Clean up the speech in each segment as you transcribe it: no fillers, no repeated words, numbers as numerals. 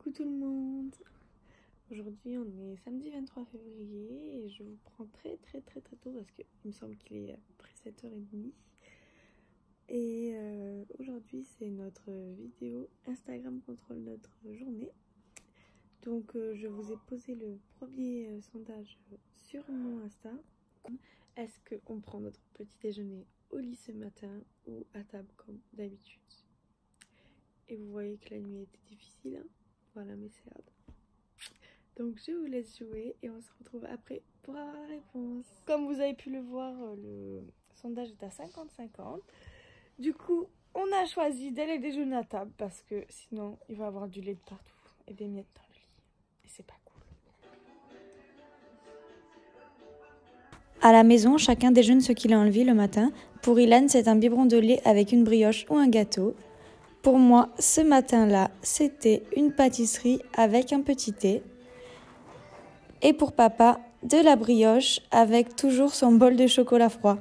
Coucou tout le monde. Aujourd'hui on est samedi 23 février et je vous prends très tôt parce qu'il me semble qu'il est à peu près 7h30. Et aujourd'hui c'est notre vidéo Instagram contrôle notre journée. Donc je vous ai posé le premier sondage sur mon Insta. Est-ce qu'on prend notre petit déjeuner au lit ce matin ou à table comme d'habitude? Et vous voyez que la nuit était difficile, hein. Voilà mes cerdes. Donc je vous laisse jouer et on se retrouve après pour avoir la réponse. Comme vous avez pu le voir, le sondage est à 50-50. Du coup, on a choisi d'aller déjeuner à table parce que sinon il va y avoir du lait de partout et des miettes dans le lit. Et c'est pas cool. À la maison, chacun déjeune ce qu'il a envie le matin. Pour Ilan, c'est un biberon de lait avec une brioche ou un gâteau. Pour moi, ce matin-là, c'était une pâtisserie avec un petit thé. Et pour papa, de la brioche avec toujours son bol de chocolat froid.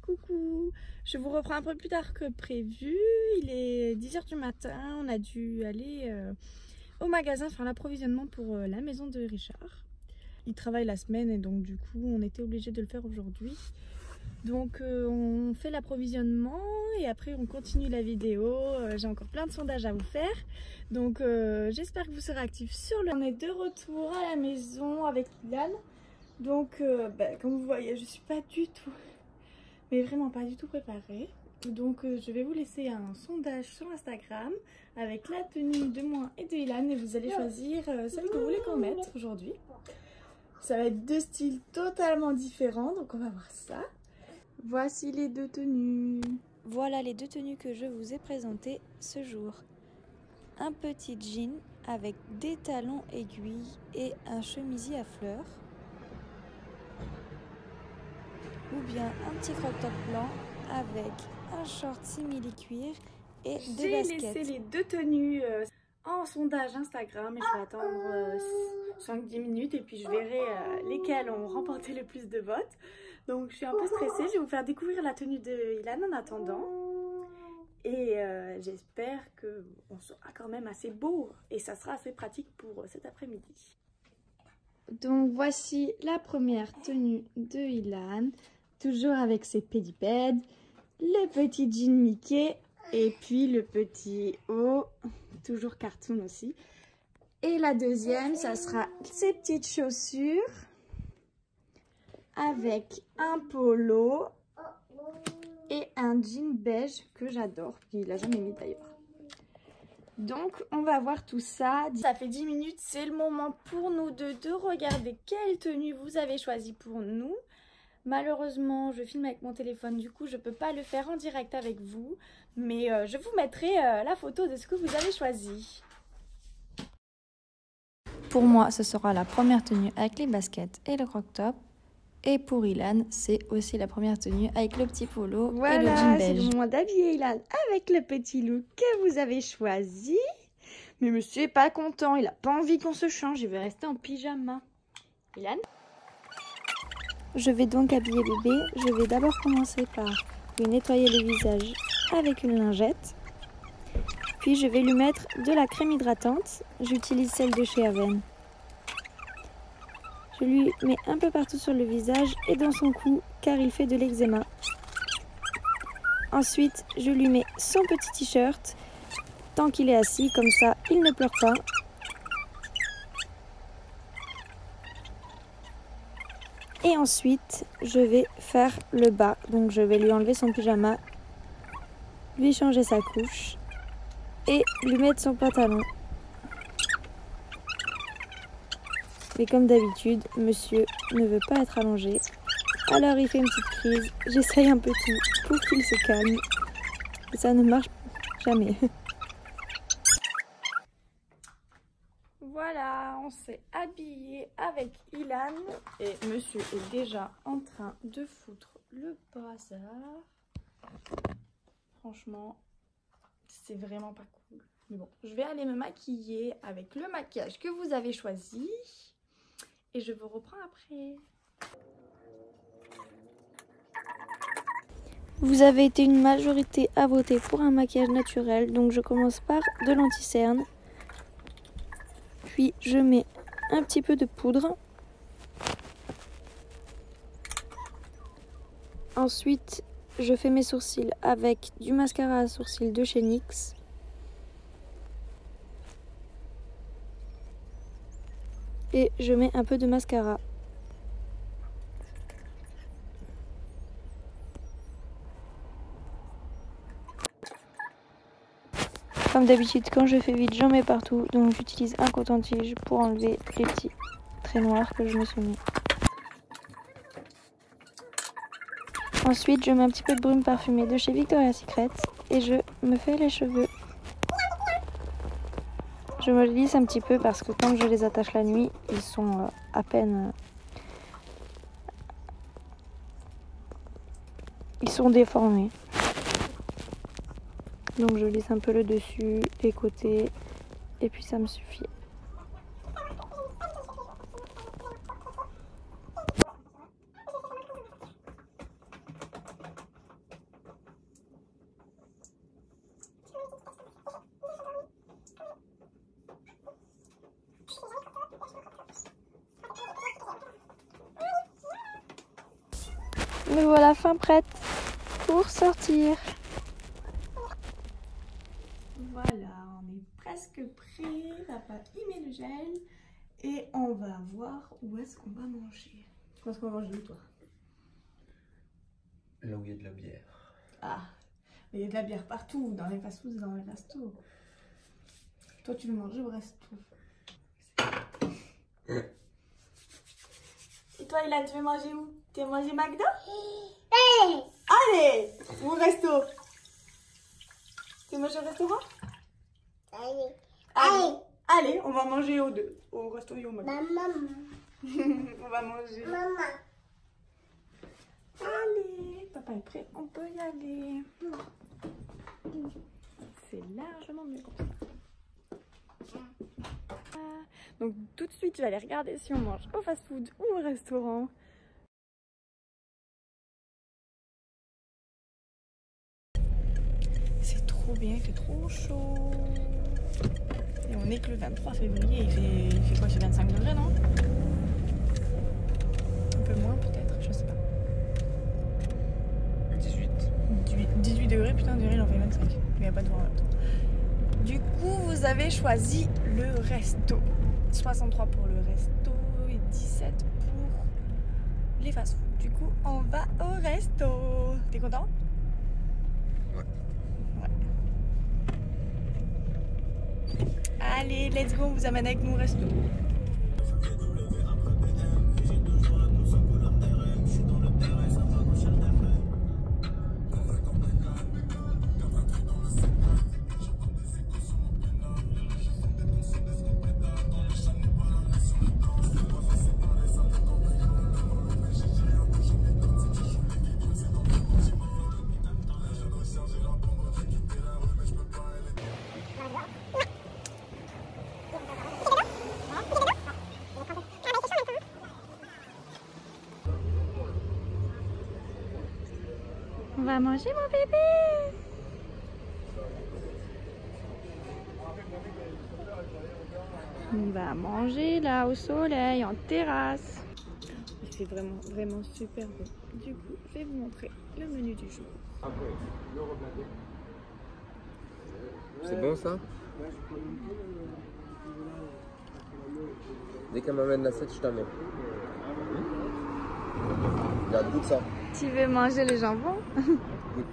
Coucou, je vous reprends un peu plus tard que prévu. Il est 10h du matin. On a dû aller au magasin faire l'approvisionnement pour la maison de Richard. Il travaille la semaine et donc du coup on était obligé de le faire aujourd'hui. Donc on fait l'approvisionnement et après on continue la vidéo. J'ai encore plein de sondages à vous faire. Donc j'espère que vous serez actifs sur le... On est de retour à la maison avec Ilan. Donc comme vous voyez, je suis pas du tout, mais vraiment pas du tout préparée. Donc je vais vous laisser un sondage sur Instagram avec la tenue de moi et de Ilan et vous allez choisir celle que vous voulez qu'on mette aujourd'hui. Ça va être deux styles totalement différents, donc on va voir ça. Voici les deux tenues. Voilà les deux tenues que je vous ai présentées ce jour. Un petit jean avec des talons aiguilles et un chemisier à fleurs. Ou bien un petit crop top blanc avec un short simili-cuir et des baskets. J'ai laissé les deux tenues en sondage Instagram et je vais attendre 5-10 minutes et puis je verrai lesquelles ont remporté le plus de votes. Donc je suis un peu stressée, je vais vous faire découvrir la tenue de Ilan en attendant. Et j'espère qu'on sera quand même assez beau et ça sera assez pratique pour cet après-midi. Donc voici la première tenue de Ilan, toujours avec ses pédipèdes, le petit jean Mickey et puis le petit haut, toujours cartoon aussi. Et la deuxième, ça sera ces petites chaussures avec un polo et un jean beige que j'adore, qu'il n'a jamais mis d'ailleurs. Donc on va voir tout ça. Ça fait 10 minutes, c'est le moment pour nous deux de regarder quelle tenue vous avez choisi pour nous. Malheureusement, je filme avec mon téléphone, du coup je peux pas le faire en direct avec vous. Mais je vous mettrai la photo de ce que vous avez choisi. Pour moi, ce sera la première tenue avec les baskets et le crop top. Et pour Ilan, c'est aussi la première tenue avec le petit polo et le jean Voilà, c'est beige. le moment d'habiller Ilan avec le petit look que vous avez choisi. Mais monsieur est pas content, il a pas envie qu'on se change, il veut rester en pyjama. Ilan? Je vais donc habiller bébé. Je vais d'abord commencer par lui nettoyer le visage avec une lingette. Puis je vais lui mettre de la crème hydratante. J'utilise celle de chez Aven. Je lui mets un peu partout sur le visage et dans son cou car il fait de l'eczéma. Ensuite, je lui mets son petit t-shirt. Tant qu'il est assis, comme ça, il ne pleure pas. Et ensuite, je vais faire le bas. Donc je vais lui enlever son pyjama, lui changer sa couche et lui mettre son pantalon. Mais comme d'habitude, monsieur ne veut pas être allongé. Alors il fait une petite crise. J'essaye un peu tout pour qu'il se calme. Et ça ne marche jamais. Voilà, on s'est habillé avec Ilan et monsieur est déjà en train de foutre le bazar. Franchement, c'est vraiment pas cool. Mais bon, je vais aller me maquiller avec le maquillage que vous avez choisi et je vous reprends après. Vous avez été une majorité à voter pour un maquillage naturel, donc je commence par de l'anti-cerne. Puis je mets un petit peu de poudre. Ensuite, je fais mes sourcils avec du mascara à sourcils de chez NYX. Et je mets un peu de mascara. Comme d'habitude, quand je fais vite, j'en mets partout. Donc j'utilise un coton-tige pour enlever les petits traits noirs que je me suis mis. Ensuite, je mets un petit peu de brume parfumée de chez Victoria's Secret et je me fais les cheveux. Je me les lisse un petit peu parce que quand je les attache la nuit, ils sont à peine... Ils sont déformés. Donc je lisse un peu le dessus, les côtés, et puis ça me suffit. Me voilà fin prête pour sortir. Voilà, on est presque prêt. Papa y met le gel et on va voir où est-ce qu'on va manger. Où est-ce qu'on va manger, toi? Là où il y a de la bière. Ah, il y a de la bière partout, dans les fast-foods et dans les restos. Toi, tu veux manger au resto. Et toi, Ilan, tu veux manger où? Tu veux manger McDo? Allez, au resto. Tu veux manger au restaurant? Allez, on va manger au resto et au McDo. On va manger. Allez, papa est prêt, on peut y aller. C'est largement mieux comme ça. Donc tout de suite, je vais aller regarder si on mange au fast-food ou au restaurant. C'est trop bien, il fait trop chaud. Et on est que le 23 février, il fait quoi, c'est 25 degrés, non? Un peu moins peut-être, je sais pas. 18 degrés, putain, il en fait 25. Il n'y a pas de vent en même temps. Du coup, vous avez choisi le resto. 63 pour le resto et 17 pour les fast-food. Du coup, on va au resto. T'es content? Ouais. Allez, let's go, on vous amène avec nous au resto. On va manger, mon bébé. On va manger là au soleil, en terrasse. Il fait vraiment super beau. Du coup, je vais vous montrer le menu du jour. C'est bon ça? Dès qu'elle m'amène l'assiette, je t'amène. Regarde, goûte ça. Tu veux manger le jambon? Goûte.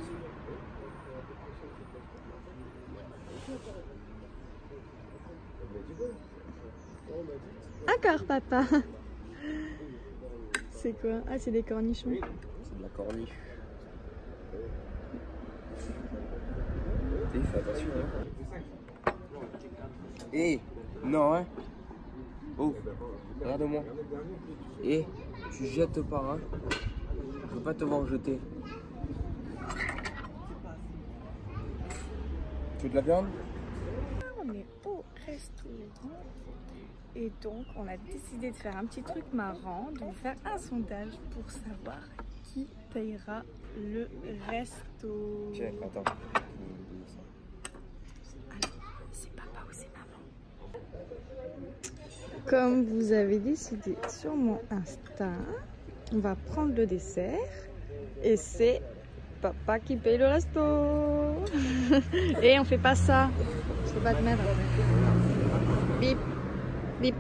Encore, papa. C'est quoi? Ah, c'est des cornichons. C'est de la corniche. Fais attention. Hein. Hé, non hein. Oh, regarde-moi. Hé, tu jettes par un. Je veux pas te voir jeter. Tu veux de la viande? On est au restaurant et donc on a décidé de faire un petit truc marrant, de faire un sondage pour savoir qui payera le resto. Tiens, attends. C'est papa ou c'est maman? Comme vous avez décidé sur mon Insta, on va prendre le dessert et c'est papa qui paye le resto. Et on fait pas ça. Je peux pas te mettre. Bip, bip.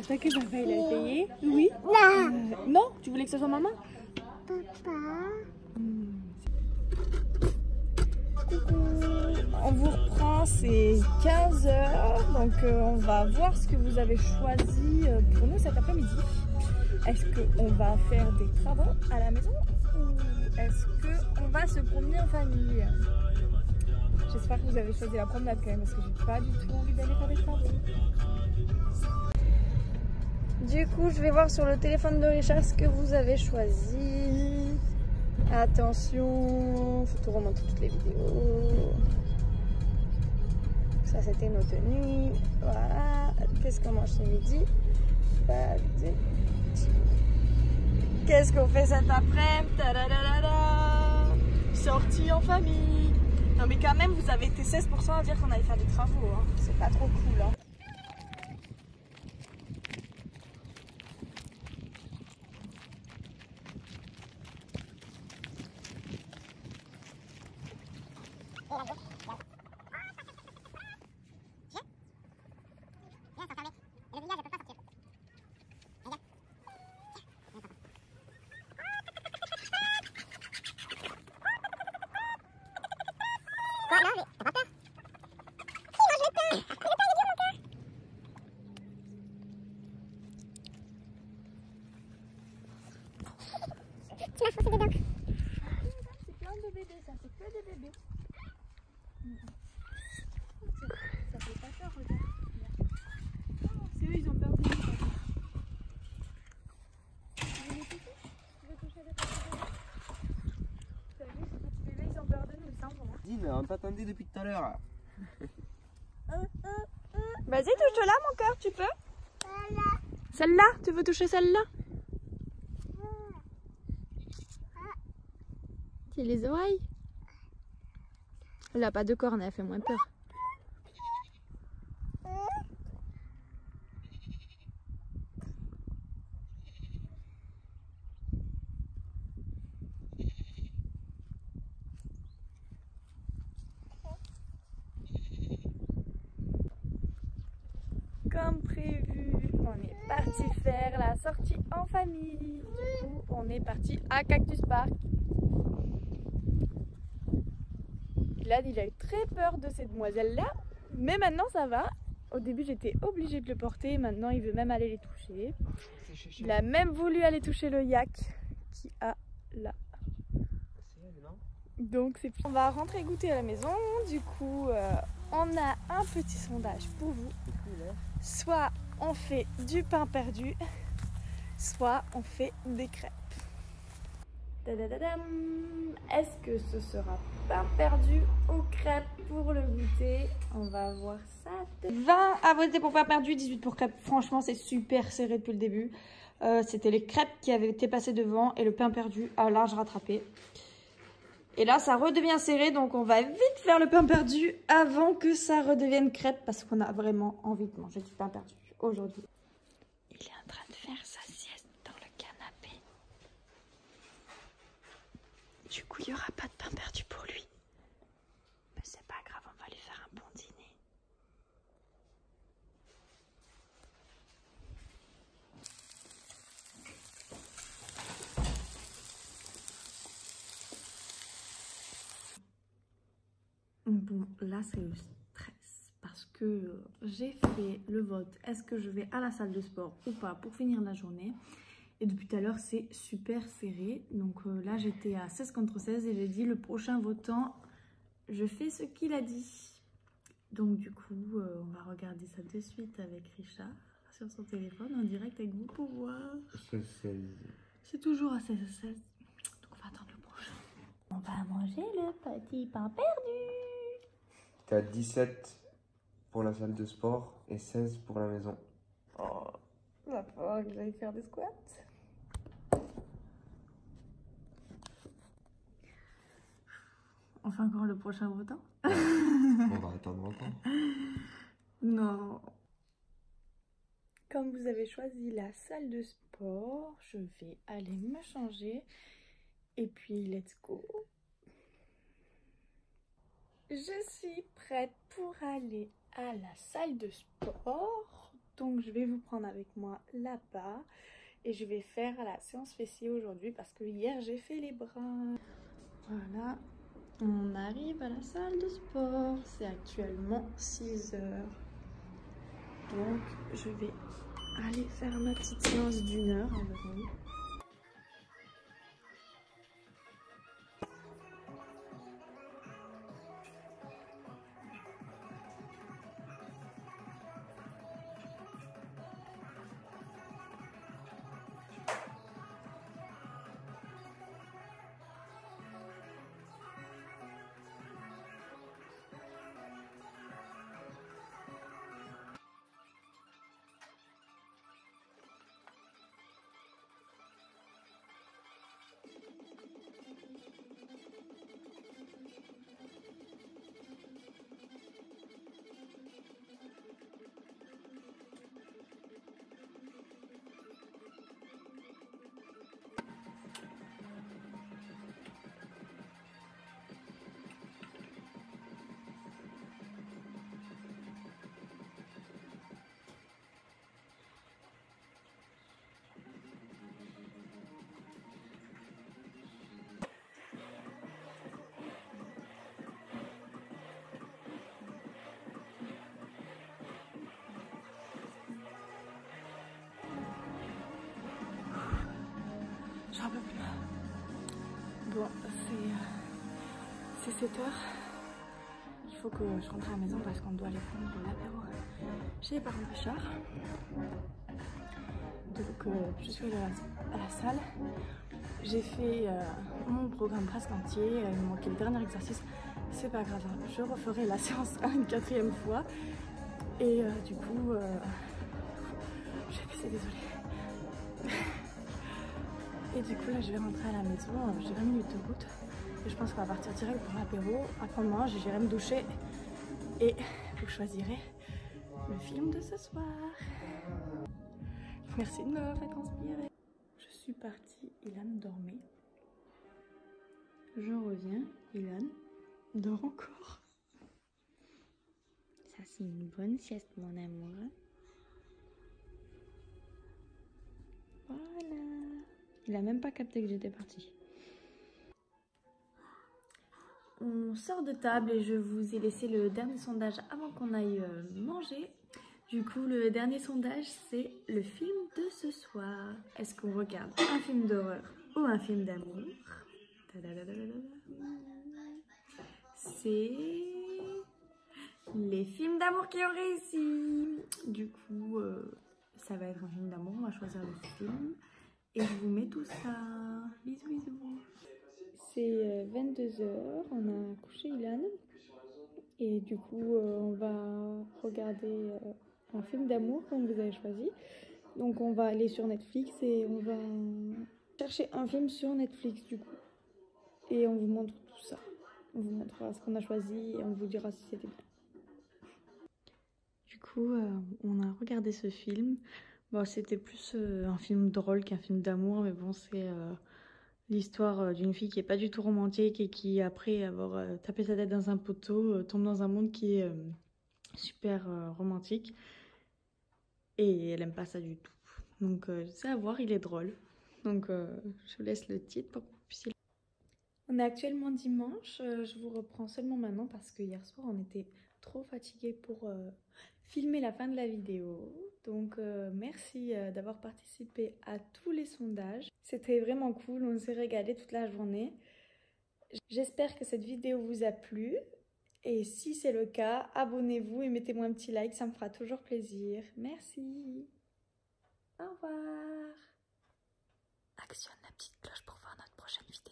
T'as que papa il a payé? Oui. Non, tu voulais que ce soit maman? Papa. Coucou. On vous reprend, c'est 15 h. Donc on va voir ce que vous avez choisi pour nous cet après-midi. Est-ce qu'on va faire des travaux à la maison ou est-ce qu'on va se promener en famille? J'espère que vous avez choisi la promenade quand même parce que j'ai pas du tout envie d'aller faire des travaux. Du coup, je vais voir sur le téléphone de Richard ce que vous avez choisi. Attention, faut tout remonter toutes les vidéos. Ça, c'était nos tenues. Voilà. Qu'est-ce qu'on mange ce midi? Pas du tout. Qu'est-ce qu'on fait cet après-midi? Sortie en famille. Non mais quand même, vous avez été 16% à dire qu'on allait faire des travaux. Hein. C'est pas trop cool. Hein. C'est plein de bébés, ça c'est que des bébés. Ça fait pas peur, regarde. C'est eux, ils ont peur de nous. Tu veux les toucher? Tu veux toucher les petits bébés? T'as vu, ces petits bébés, ils ont peur de nous, ils s'en vont. Dis, mais on t'attendait depuis tout à l'heure. Vas-y, touche-la, mon cœur, tu peux? Celle-là, tu veux toucher celle-là? C'est les oreilles. Elle n'a pas de cornes, elle fait moins peur. Comme prévu, on est parti faire la sortie en famille. Du coup, on est parti à Cactus Park. Là, il a eu très peur de cette demoiselle-là, mais maintenant ça va. Au début, j'étais obligée de le porter, maintenant il veut même aller les toucher. Il a même voulu aller toucher le yak qui a là. Donc c'est... On va rentrer goûter à la maison. Du coup, on a un petit sondage pour vous. Soit on fait du pain perdu, soit on fait des crêpes. Est-ce que ce sera pain perdu ou crêpes pour le goûter? On va voir ça. 20 à voter pour pain perdu, 18 pour crêpes. Franchement, c'est super serré depuis le début. C'était les crêpes qui avaient été passées devant et le pain perdu à large rattrapé. Et là, ça redevient serré, donc on va vite faire le pain perdu avant que ça redevienne crêpe parce qu'on a vraiment envie de manger du pain perdu aujourd'hui. Il est en train de faire sa sieste dans le canapé. Du coup, il n'y aura pas de pain perdu pour lui. Mais c'est pas grave, on va lui faire un bon dîner. Bon, là c'est le stress parce que j'ai fait le vote. Est-ce que je vais à la salle de sport ou pas pour finir la journée? Et depuis tout à l'heure, c'est super serré. Donc là, j'étais à 16 contre 16 et j'ai dit le prochain votant, je fais ce qu'il a dit. Donc du coup, on va regarder ça de suite avec Richard sur son téléphone en direct avec vous pour voir. C'est toujours à 16 à 16. Donc on va attendre le prochain. On va manger le petit pain perdu. T'as 17 pour la salle de sport et 16 pour la maison. Oh, il va falloir que j'aille faire des squats. Enfin, encore le prochain beau temps. On va attendre longtemps. Non. Comme vous avez choisi la salle de sport, je vais aller me changer. Et puis, let's go. Je suis prête pour aller à la salle de sport. Donc, je vais vous prendre avec moi là-bas. Et je vais faire la séance fessier aujourd'hui parce que hier, j'ai fait les bras. Voilà. On arrive à la salle de sport. C'est actuellement 6 heures. Donc, je vais aller faire ma petite séance d'1 heure environ. J'en peux plus. Bon, c'est 7 heures. Il faut que je rentre à la maison parce qu'on doit aller prendre l'apéro chez les parents Richard. Donc je suis allée à la salle. J'ai fait mon programme presque entier. Il me manquait le dernier exercice. C'est pas grave, je referai la séance une 4e fois. Et du coup, je vais pisser, désolée. Et du coup là je vais rentrer à la maison, j'ai 20 minutes de route et je pense qu'on va partir direct pour l'apéro. Après on mange, j'irai me doucher et vous choisirez le film de ce soir. Merci de m'avoir fait transpirer. Je suis partie, Ilan dormait. Je reviens, Ilan dort encore. Ça c'est une bonne sieste mon amour. Voilà. Il a même pas capté que j'étais partie. On sort de table et je vous ai laissé le dernier sondage avant qu'on aille manger. Du coup, le dernier sondage, c'est le film de ce soir. Est-ce qu'on regarde un film d'horreur ou un film d'amour? C'est les films d'amour qui ont réussi. Du coup, ça va être un film d'amour. On va choisir le film. Et je vous mets tout ça. Bisous, bisous. C'est 22 h, on a couché Ilan. Et du coup, on va regarder un film d'amour comme vous avez choisi. Donc on va aller sur Netflix et on va chercher un film sur Netflix du coup. Et on vous montre tout ça. On vous montrera ce qu'on a choisi et on vous dira si c'était bien. Du coup, on a regardé ce film. Bon, c'était plus un film drôle qu'un film d'amour, mais bon, c'est l'histoire d'une fille qui est pas du tout romantique et qui, après avoir tapé sa tête dans un poteau, tombe dans un monde qui est super romantique. Et elle aime pas ça du tout. Donc, c'est à voir, il est drôle. Donc, je vous laisse le titre pour que vous puissiez... On est actuellement dimanche, je vous reprends seulement maintenant parce que hier soir, on était trop fatigués pour... filmer la fin de la vidéo. Donc merci d'avoir participé à tous les sondages. C'était vraiment cool, on s'est régalé toute la journée. J'espère que cette vidéo vous a plu. Et si c'est le cas, abonnez-vous et mettez-moi un petit like, ça me fera toujours plaisir. Merci. Au revoir. Actionne la petite cloche pour voir notre prochaine vidéo.